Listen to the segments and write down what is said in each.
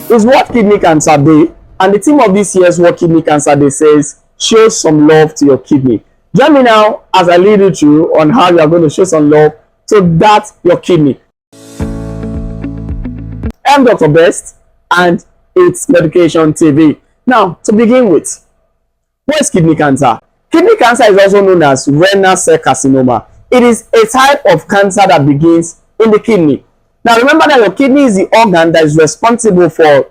is World Kidney Cancer Day, and the theme of this year's World Kidney Cancer Day says, show some love to your kidney. Join me now as I lead you through on how you are going to show some love to that your kidney. I'm Dr. Best, and it's Medication TV. Now, to begin with, what is kidney cancer? Kidney cancer is also known as renal cell carcinoma. It is a type of cancer that begins in the kidney. Now, remember that your kidney is the organ that is responsible for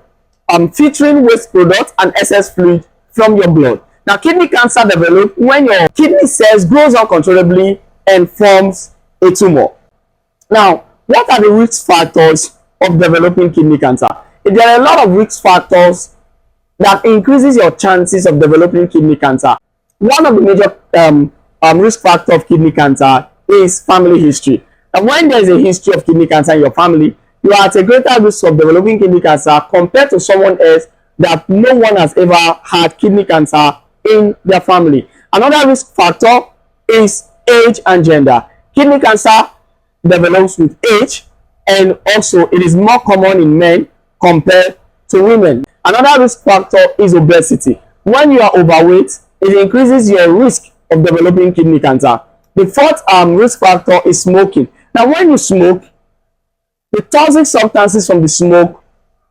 filtering waste products and excess fluid from your blood. Now, kidney cancer develops when your kidney cells grows uncontrollably and forms a tumor. Now, what are the risk factors of developing kidney cancer? There are a lot of risk factors that increases your chances of developing kidney cancer. One of the major risk factors of kidney cancer is family history. And when there is a history of kidney cancer in your family, you are at a greater risk of developing kidney cancer compared to someone else that no one has ever had kidney cancer in their family. Another risk factor is age and gender. Kidney cancer develops with age, and also it is more common in men compared to women. Another risk factor is obesity. When you are overweight, it increases your risk of developing kidney cancer. The fourth risk factor is smoking. Now, when you smoke, the toxic substances from the smoke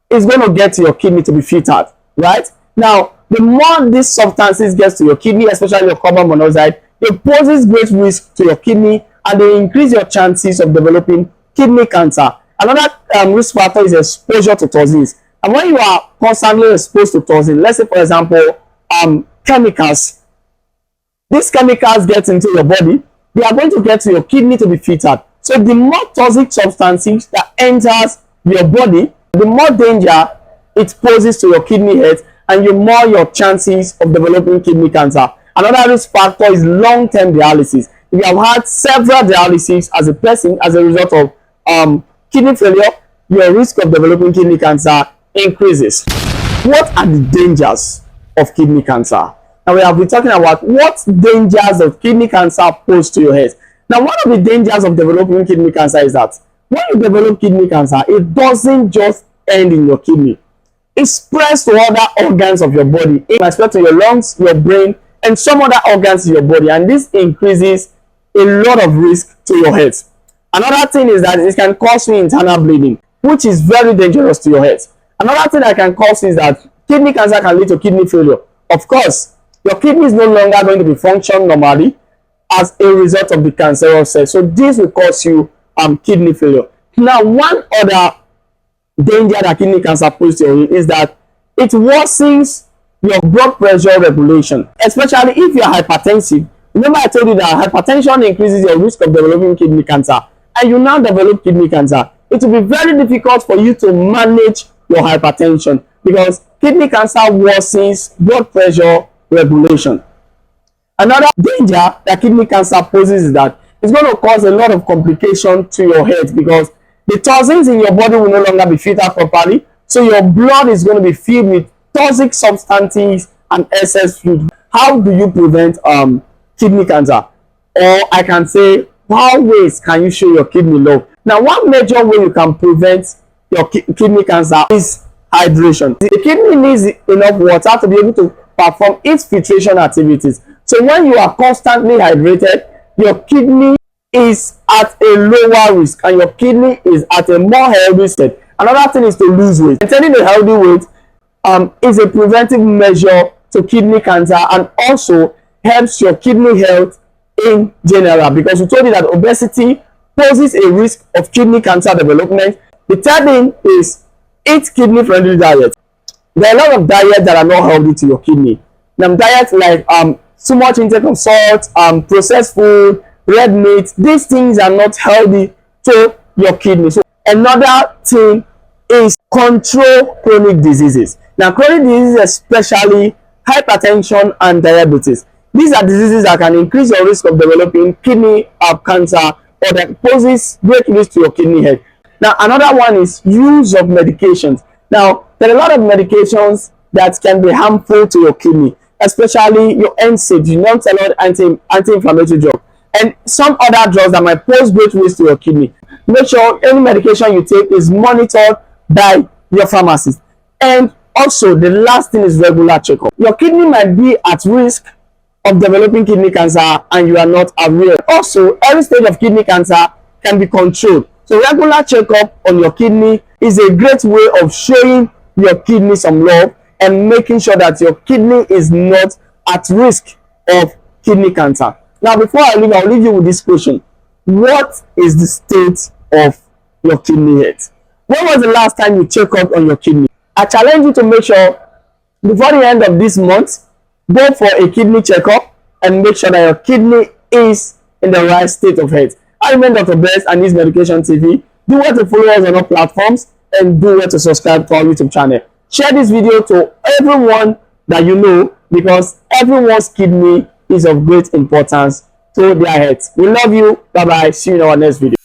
is going to get to your kidney to be filtered, right? Now, the more these substances get to your kidney, especially your carbon monoxide, it poses great risk to your kidney, and they increase your chances of developing kidney cancer. Another risk factor is exposure to toxins. And when you are constantly exposed to toxins, let's say, for example, chemicals, these chemicals get into your body, they are going to get to your kidney to be filtered. So the more toxic substances that enters your body, the more danger it poses to your kidney health, and the more your chances of developing kidney cancer. Another risk factor is long-term dialysis. If you have had several dialysis as a person as a result of kidney failure, your risk of developing kidney cancer increases. What are the dangers of kidney cancer? Now, we have been talking about what dangers of kidney cancer pose to your health. Now, one of the dangers of developing kidney cancer is that when you develop kidney cancer, it doesn't just end in your kidney. It spreads to other organs of your body, in respect to your lungs, your brain, and some other organs in your body. And this increases a lot of risk to your health. Another thing is that it can cause you internal bleeding, which is very dangerous to your health. Another thing that can cause is that kidney cancer can lead to kidney failure. Of course, your kidney is no longer going to be functioning normally as a result of the cancerous cell. So this will cause you kidney failure. Now, one other danger that kidney cancer poses to you is that it worsens your blood pressure regulation, especially if you are hypertensive. Remember, I told you that hypertension increases your risk of developing kidney cancer, and you now develop kidney cancer. It will be very difficult for you to manage your hypertension because kidney cancer worsens blood pressure regulation. Another danger that kidney cancer poses is that it's going to cause a lot of complication to your health because the toxins in your body will no longer be filtered properly, so your blood is going to be filled with toxic substances and excess fluid. How do you prevent kidney cancer? Or I can say, how ways can you show your kidney love? Now, one major way you can prevent your kidney cancer is hydration. The kidney needs enough water to be able to perform its filtration activities. So when you are constantly hydrated, your kidney is at a lower risk and your kidney is at a more healthy state. Another thing is to lose weight. Maintaining a healthy weight is a preventive measure to kidney cancer and also helps your kidney health in general, because we told you that obesity poses a risk of kidney cancer development. The third thing is eat kidney friendly diet. There are a lot of diets that are not healthy to your kidney. Now, diets like too much intake of salt, processed food, red meat, these things are not healthy to your kidney. So another thing is control chronic diseases. Now, chronic diseases, especially hypertension and diabetes, these are diseases that can increase your risk of developing kidney cancer, or that poses great risk to your kidney health. Now, another one is use of medications. Now, there are a lot of medications that can be harmful to your kidney, especially your NSAIDs, non-steroidal anti-inflammatory drug, and some other drugs that might pose great risk to your kidney. Make sure any medication you take is monitored by your pharmacist. And also, the last thing is regular checkup. Your kidney might be at risk of developing kidney cancer and you are not aware. Also, every stage of kidney cancer can be controlled. So regular checkup on your kidney is a great way of showing your kidney some love and making sure that your kidney is not at risk of kidney cancer. Now, before I leave, I'll leave you with this question. What is the state of your kidney health? When was the last time you checked up on your kidney? I challenge you to make sure before the end of this month, go for a kidney checkup and make sure that your kidney is in the right state of health. I remain Dr. Best and this Medication TV. Do well to follow us on all platforms and do well to subscribe to our YouTube channel. Share this video to everyone that you know because everyone's kidney is of great importance to their health. We love you. Bye bye. See you in our next video.